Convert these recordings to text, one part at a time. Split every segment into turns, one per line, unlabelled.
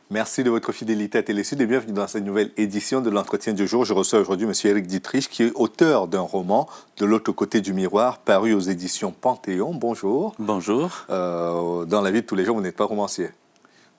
Merci de votre fidélité à Télésud et bienvenue dans cette nouvelle édition de l'entretien du jour. Je reçois aujourd'hui M. Éric Dietrich, qui est auteur d'un roman, De l'autre côté du miroir, paru aux éditions Panthéon. Bonjour.
Bonjour.
Dans la vie de tous les jours, vous n'êtes pas romancier?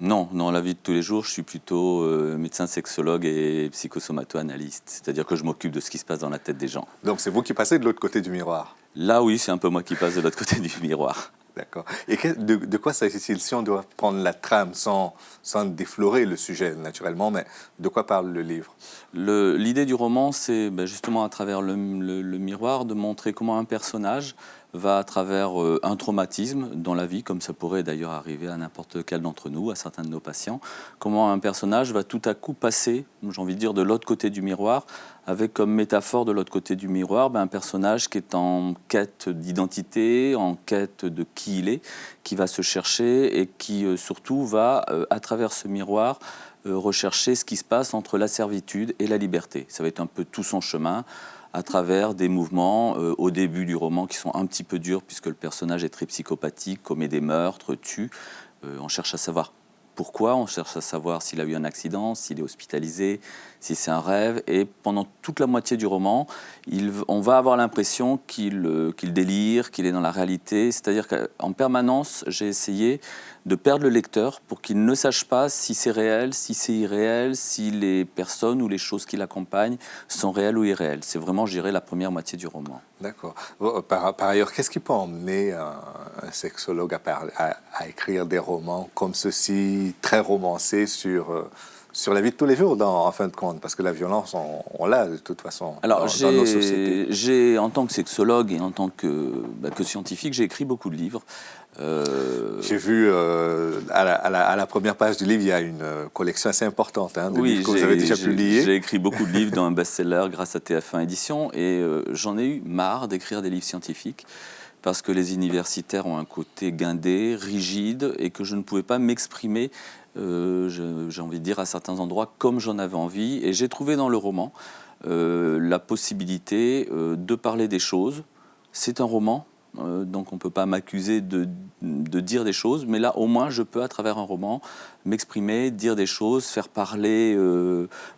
Non, dans la vie de tous les jours, je suis plutôt médecin sexologue et psychosomato-analyste. C'est-à-dire que je m'occupe de ce qui se passe dans la tête des gens.
Donc c'est vous qui passez de l'autre côté du miroir?
Là, oui, c'est un peu moi qui passe de l'autre côté du miroir.
D'accord. Et de quoi s'agit-il, si on doit prendre la trame sans déflorer le sujet naturellement, mais de quoi parle le livre?
L'idée du roman, c'est justement à travers le miroir de montrer comment un personnage va à travers un traumatisme dans la vie, comme ça pourrait d'ailleurs arriver à n'importe quel d'entre nous, à certains de nos patients, comment un personnage va tout à coup passer, j'ai envie de dire, de l'autre côté du miroir, avec comme métaphore de l'autre côté du miroir, un personnage qui est en quête d'identité, en quête de qui il est, qui va se chercher et qui surtout va, à travers ce miroir, rechercher ce qui se passe entre la servitude et la liberté. Ça va être un peu tout son chemin, à travers des mouvements au début du roman qui sont un petit peu durs puisque le personnage est très psychopathique, commet des meurtres, tue. On cherche à savoir pourquoi, on cherche à savoir s'il a eu un accident, s'il est hospitalisé, si c'est un rêve. Et pendant toute la moitié du roman, on va avoir l'impression qu'il délire, qu'il est dans la réalité. C'est-à-dire qu'en permanence, j'ai essayé de perdre le lecteur pour qu'il ne sache pas si c'est réel, si c'est irréel, si les personnes ou les choses qui l'accompagnent sont réelles ou irréelles. C'est vraiment, je dirais, la première moitié du roman.
D'accord. Par ailleurs, qu'est-ce qui peut emmener un sexologue à écrire des romans comme ceci, très romancés sur la vie de tous les jours, en fin de compte? Parce que la violence, on l'a de toute façon dans nos sociétés.
En tant que sexologue et en tant que scientifique, j'ai écrit beaucoup de livres.
J'ai vu à la première page du livre, il y a une collection assez importante de livres que vous avez déjà publiés.
J'ai écrit beaucoup de livres dans un best-seller grâce à TF1 Édition et j'en ai eu marre d'écrire des livres scientifiques parce que les universitaires ont un côté guindé, rigide et que je ne pouvais pas m'exprimer, j'ai envie de dire, à certains endroits comme j'en avais envie. Et j'ai trouvé dans le roman la possibilité de parler des choses. C'est un roman. Donc on ne peut pas m'accuser de dire des choses, mais là au moins je peux à travers un roman m'exprimer, dire des choses, faire parler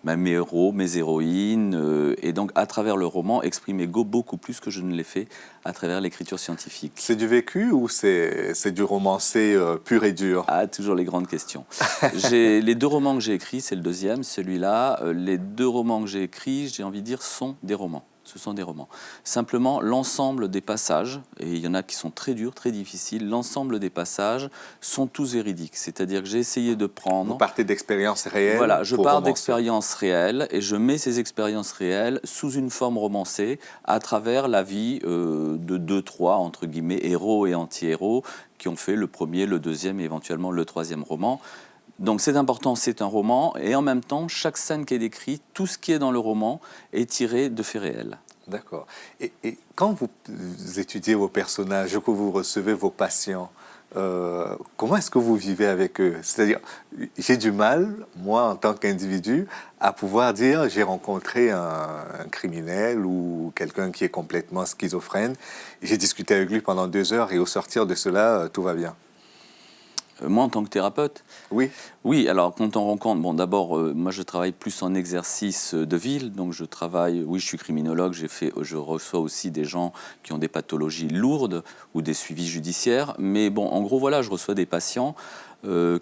mes héros, mes héroïnes, et donc à travers le roman exprimer beaucoup plus que je ne l'ai fait à travers l'écriture scientifique.
C'est du vécu ou c'est du romancé pur et dur?
Ah, toujours les grandes questions. Les deux romans que j'ai écrits, c'est le deuxième, celui-là. Les deux romans que j'ai écrits, j'ai envie de dire, sont des romans. Ce sont des romans. Simplement, l'ensemble des passages, et il y en a qui sont très durs, très difficiles, l'ensemble des passages sont tous véridiques. C'est-à-dire que j'ai essayé de prendre...
Vous partez d'expériences réelles?
Voilà, je pars d'expériences réelles et je mets ces expériences réelles sous une forme romancée à travers la vie de deux, trois, entre guillemets, héros et anti-héros qui ont fait le premier, le deuxième et éventuellement le troisième roman. Donc c'est important, c'est un roman, et en même temps, chaque scène qui est décrite, tout ce qui est dans le roman est tiré de faits réels.
D'accord. Et quand vous étudiez vos personnages, que vous recevez vos patients, comment est-ce que vous vivez avec eux? C'est-à-dire, j'ai du mal, moi, en tant qu'individu, à pouvoir dire j'ai rencontré un criminel ou quelqu'un qui est complètement schizophrène, j'ai discuté avec lui pendant 2 heures et au sortir de cela, tout va bien.
Moi, en tant que thérapeute?
Oui.
Oui, alors quand on rencontre, bon d'abord, moi je travaille plus en exercice de ville, donc je travaille, oui je suis criminologue, je reçois aussi des gens qui ont des pathologies lourdes ou des suivis judiciaires, mais bon, en gros voilà, je reçois des patients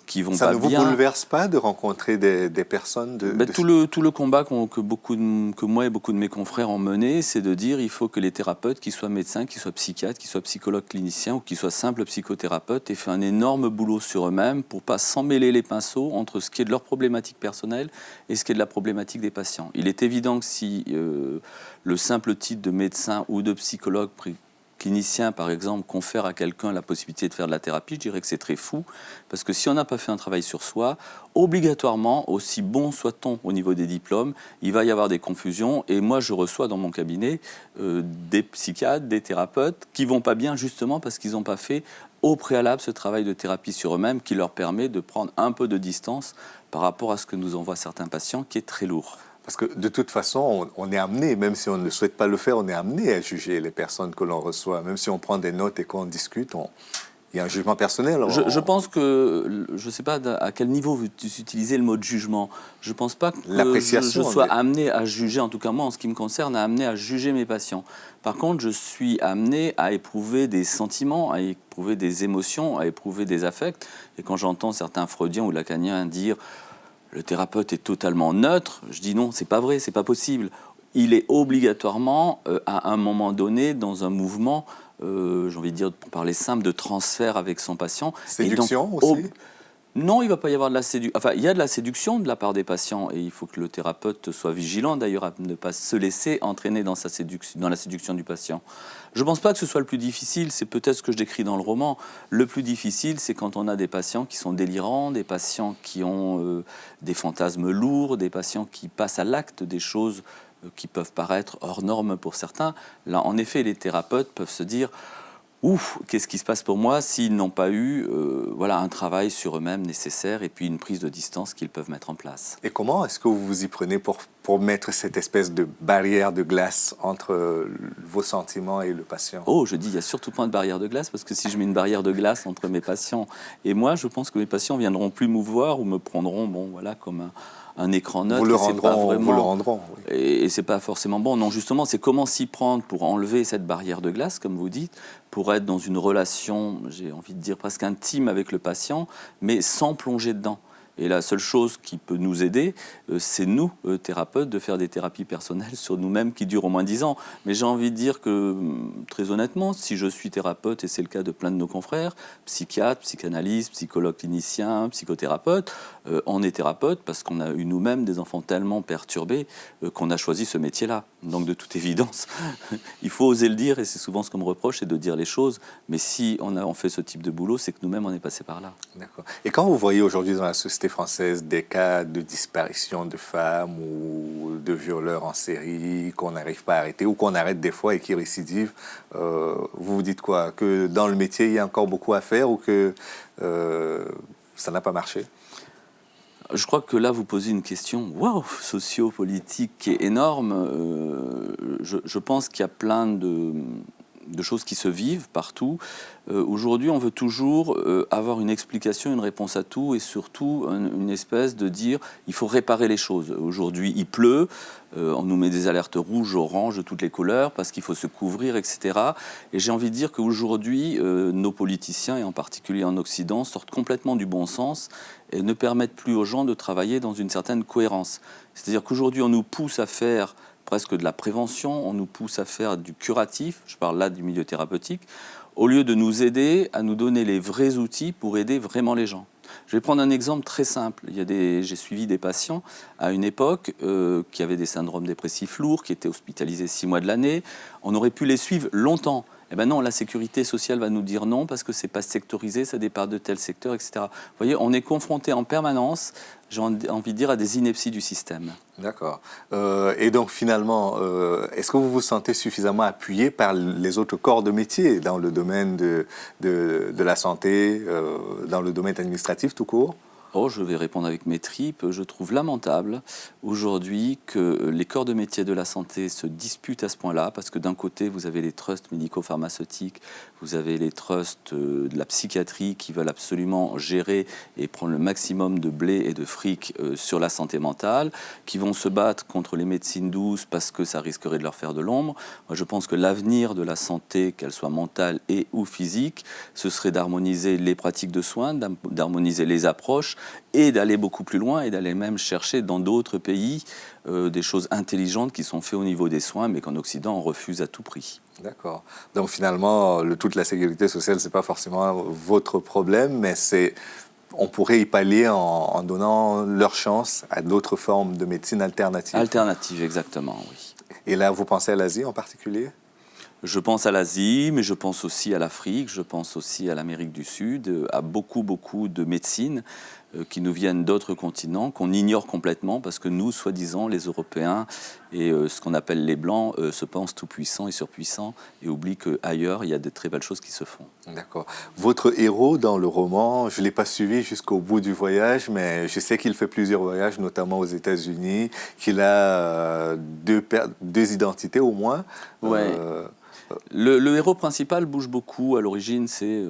qui vont pas bien.
Ça ne vous bouleverse pas de rencontrer des personnes
Tout le combat que moi et beaucoup de mes confrères ont mené, c'est de dire il faut que les thérapeutes, qu'ils soient médecins, qu'ils soient psychiatres, qu'ils soient psychologues cliniciens ou qu'ils soient simples psychothérapeutes, aient fait un énorme boulot sur eux-mêmes pour ne pas s'emmêler les pinceaux entre ce qui est de leur problématique personnelle et ce qui est de la problématique des patients. Il est évident que si le simple titre de médecin ou de psychologue clinicien, par exemple, confère à quelqu'un la possibilité de faire de la thérapie, je dirais que c'est très fou, parce que si on n'a pas fait un travail sur soi, obligatoirement, aussi bon soit-on au niveau des diplômes, il va y avoir des confusions, et moi je reçois dans mon cabinet des psychiatres, des thérapeutes qui vont pas bien justement parce qu'ils n'ont pas fait au préalable ce travail de thérapie sur eux-mêmes qui leur permet de prendre un peu de distance par rapport à ce que nous envoient certains patients, qui est très lourd.
Parce que de toute façon, on est amené, même si on ne souhaite pas le faire, on est amené à juger les personnes que l'on reçoit. Même si on prend des notes et qu'on discute, il y a un jugement personnel.
Je pense que, je ne sais pas à quel niveau vous utilisez le mot de jugement. Je ne pense pas que je
L'appréciation.
sois amené à juger, en tout cas moi en ce qui me concerne, amené à juger mes patients. Par contre, je suis amené à éprouver des sentiments, à éprouver des émotions, à éprouver des affects. Et quand j'entends certains freudiens ou lacaniens dire le thérapeute est totalement neutre, je dis non, c'est pas vrai, c'est pas possible. Il est obligatoirement, à un moment donné, dans un mouvement, j'ai envie de dire, pour parler simple, de transfert avec son patient.
Séduction
Et donc,
aussi.
non, il ne va pas y avoir de la séduction. Enfin, il y a de la séduction de la part des patients et il faut que le thérapeute soit vigilant d'ailleurs à ne pas se laisser entraîner dans la séduction du patient. Je ne pense pas que ce soit le plus difficile, c'est peut-être ce que je décris dans le roman. Le plus difficile, c'est quand on a des patients qui sont délirants, des patients qui ont des fantasmes lourds, des patients qui passent à l'acte des choses qui peuvent paraître hors normes pour certains. Là, en effet, les thérapeutes peuvent se dire ouf, qu'est-ce qui se passe pour moi s'ils n'ont pas eu voilà, un travail sur eux-mêmes nécessaire et puis une prise de distance qu'ils peuvent mettre en place.
Et comment est-ce que vous vous y prenez pour mettre cette espèce de barrière de glace entre vos sentiments et le patient?
Oh, je dis, il n'y a surtout pas de barrière de glace, parce que si je mets une barrière de glace entre mes patients et moi, je pense que mes patients viendront plus me voir ou me prendront voilà, comme un écran neutre.
Vous le rendront, oui.
Et c'est pas forcément bon. Non, justement, c'est comment s'y prendre pour enlever cette barrière de glace, comme vous dites, pour être dans une relation, j'ai envie de dire presque intime avec le patient, mais sans plonger dedans. Et la seule chose qui peut nous aider, c'est nous, thérapeutes, de faire des thérapies personnelles sur nous-mêmes qui durent au moins 10 ans. Mais j'ai envie de dire que, très honnêtement, si je suis thérapeute, et c'est le cas de plein de nos confrères, psychiatres, psychanalystes, psychologues cliniciens, psychothérapeutes, on est thérapeute parce qu'on a eu nous-mêmes des enfants tellement perturbés qu'on a choisi ce métier-là. Donc de toute évidence, il faut oser le dire, et c'est souvent ce qu'on me reproche, c'est de dire les choses. Mais si on fait ce type de boulot, c'est que nous-mêmes, on est passé par là.
D'accord. Et quand vous voyez aujourd'hui dans la société française des cas de disparition de femmes ou de violeurs en série qu'on n'arrive pas à arrêter ou qu'on arrête des fois et qui récidivent, vous vous dites quoi? Que dans le métier, il y a encore beaucoup à faire ou que ça n'a pas marché?
Je crois que là, vous posez une question socio-politique qui est énorme. Je pense qu'il y a plein de choses qui se vivent partout. Aujourd'hui, on veut toujours avoir une explication, une réponse à tout, et surtout une espèce de dire il faut réparer les choses. Aujourd'hui, il pleut, on nous met des alertes rouges, oranges, de toutes les couleurs, parce qu'il faut se couvrir, etc. Et j'ai envie de dire qu'aujourd'hui, nos politiciens, et en particulier en Occident, sortent complètement du bon sens et ne permettent plus aux gens de travailler dans une certaine cohérence. C'est-à-dire qu'aujourd'hui, on nous pousse à faire presque de la prévention, on nous pousse à faire du curatif, je parle là du milieu thérapeutique, au lieu de nous aider à nous donner les vrais outils pour aider vraiment les gens. Je vais prendre un exemple très simple. J'ai suivi des patients à une époque qui avaient des syndromes dépressifs lourds, qui étaient hospitalisés 6 mois de l'année. On aurait pu les suivre longtemps. Eh bien non, la sécurité sociale va nous dire non parce que c'est pas sectorisé, ça dépend de tel secteur, etc. Vous voyez, on est confronté en permanence, j'ai envie de dire, à des inepties du système.
D'accord. Et donc finalement, est-ce que vous vous sentez suffisamment appuyé par les autres corps de métier dans le domaine de la santé, dans le domaine administratif tout court?
Oh, je vais répondre avec mes tripes. Je trouve lamentable aujourd'hui que les corps de métier de la santé se disputent à ce point-là, parce que d'un côté, vous avez les trusts médico-pharmaceutiques, vous avez les trusts de la psychiatrie qui veulent absolument gérer et prendre le maximum de blé et de fric sur la santé mentale, qui vont se battre contre les médecines douces parce que ça risquerait de leur faire de l'ombre. Moi, je pense que l'avenir de la santé, qu'elle soit mentale et ou physique, ce serait d'harmoniser les pratiques de soins, d'harmoniser les approches, et d'aller beaucoup plus loin et d'aller même chercher dans d'autres pays des choses intelligentes qui sont faites au niveau des soins, mais qu'en Occident, on refuse à tout prix.
D'accord. Donc finalement, toute la sécurité sociale, ce n'est pas forcément votre problème, mais on pourrait y pallier en donnant leur chance à d'autres formes de médecine alternative.
Alternative, exactement, oui.
Et là, vous pensez à l'Asie en particulier?
Je pense à l'Asie, mais je pense aussi à l'Afrique, je pense aussi à l'Amérique du Sud, à beaucoup de médecines qui nous viennent d'autres continents, qu'on ignore complètement, parce que nous, soi-disant, les Européens et ce qu'on appelle les Blancs, se pensent tout-puissants et surpuissants et oublient qu'ailleurs, il y a de très belles choses qui se font.
D'accord. Votre héros dans le roman, je ne l'ai pas suivi jusqu'au bout du voyage, mais je sais qu'il fait plusieurs voyages, notamment aux États-Unis, qu'il a deux identités au moins.
Ouais. Le héros principal bouge beaucoup. À l'origine, c'est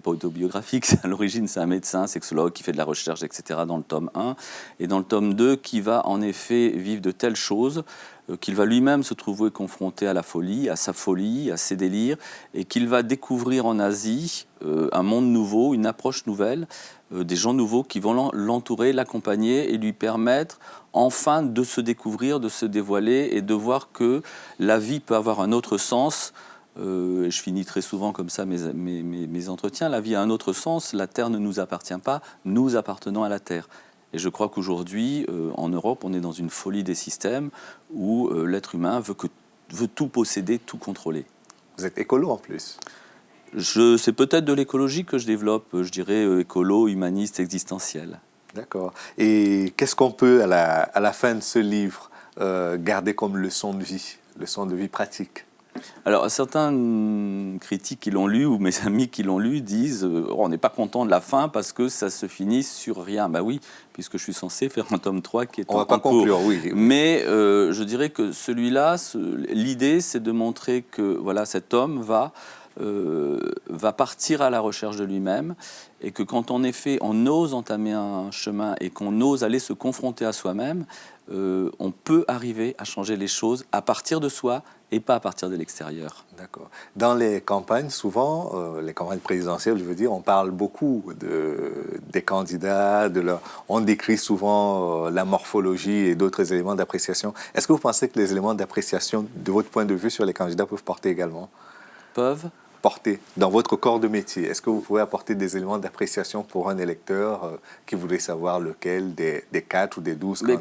pas autobiographique. À l'origine, c'est un médecin, sexologue qui fait de la recherche, etc. dans le tome 1. Et dans le tome 2, qui va en effet vivre de telles choses qu'il va lui-même se trouver confronté à la folie, à sa folie, à ses délires, et qu'il va découvrir en Asie un monde nouveau, une approche nouvelle, des gens nouveaux qui vont l'entourer, l'accompagner et lui permettre enfin de se découvrir, de se dévoiler et de voir que la vie peut avoir un autre sens. Et je finis très souvent comme ça mes entretiens. La vie a un autre sens, la Terre ne nous appartient pas, nous appartenons à la Terre. Et je crois qu'aujourd'hui, en Europe, on est dans une folie des systèmes où l'être humain veut tout posséder, tout contrôler.
Vous êtes écolo en plus.
C'est peut-être de l'écologie que je développe, je dirais écolo, humaniste, existentiel.
D'accord. Et qu'est-ce qu'on peut, à la fin de ce livre, garder comme leçon de vie pratique?
Alors, certains critiques qui l'ont lu, ou mes amis qui l'ont lu, disent on n'est pas content de la fin parce que ça se finit sur rien. Ben oui, puisque je suis censé faire un tome 3 qui est
on va pas conclure, oui.
Mais je dirais que celui-là, l'idée, c'est de montrer que voilà, cet homme va partir à la recherche de lui-même et que quand en effet on ose entamer un chemin et qu'on ose aller se confronter à soi-même, on peut arriver à changer les choses à partir de soi et pas à partir de l'extérieur.
D'accord. Dans les campagnes, souvent, les campagnes présidentielles, je veux dire, on parle beaucoup des candidats, on décrit souvent la morphologie et d'autres éléments d'appréciation. Est-ce que vous pensez que les éléments d'appréciation, de votre point de vue sur les candidats, peuvent porter également?
Peuvent
porter dans votre corps de métier? Est-ce que vous pouvez apporter des éléments d'appréciation pour un électeur qui voudrait savoir lequel des 4 ou des 12 candidats?
Mais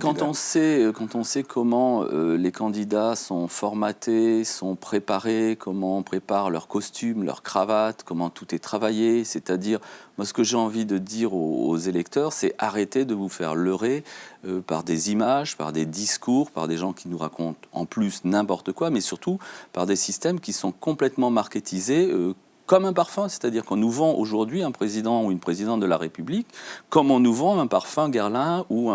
quand on sait comment les candidats sont formatés, sont préparés, comment on prépare leurs costumes, leurs cravates, comment tout est travaillé, c'est-à-dire, moi ce que j'ai envie de dire aux électeurs, c'est arrêtez de vous faire leurrer par des images, par des discours, par des gens qui nous racontent en plus n'importe quoi, mais surtout par des systèmes qui sont complètement marketisés comme un parfum, c'est-à-dire qu'on nous vend aujourd'hui un président ou une présidente de la République comme on nous vend un parfum Guerlain ou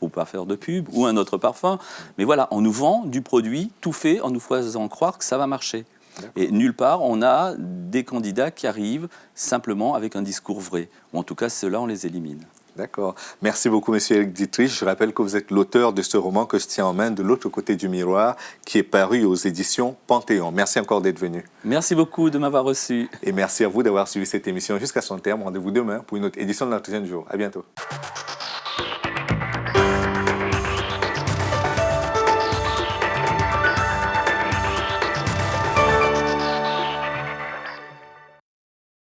pour pas faire de pub, ou un autre parfum. Mais voilà, on nous vend du produit tout fait en nous faisant croire que ça va marcher. Et nulle part, on a des candidats qui arrivent simplement avec un discours vrai. Ou en tout cas, ceux-là, on les élimine.
D'accord. Merci beaucoup, Monsieur Éric Dietrich. Je rappelle que vous êtes l'auteur de ce roman que je tiens en main, De l'autre côté du miroir, qui est paru aux éditions Panthéon. Merci encore d'être venu.
Merci beaucoup de m'avoir reçu.
Et merci à vous d'avoir suivi cette émission jusqu'à son terme. Rendez-vous demain pour une autre édition de l'Entretien du jour. À bientôt.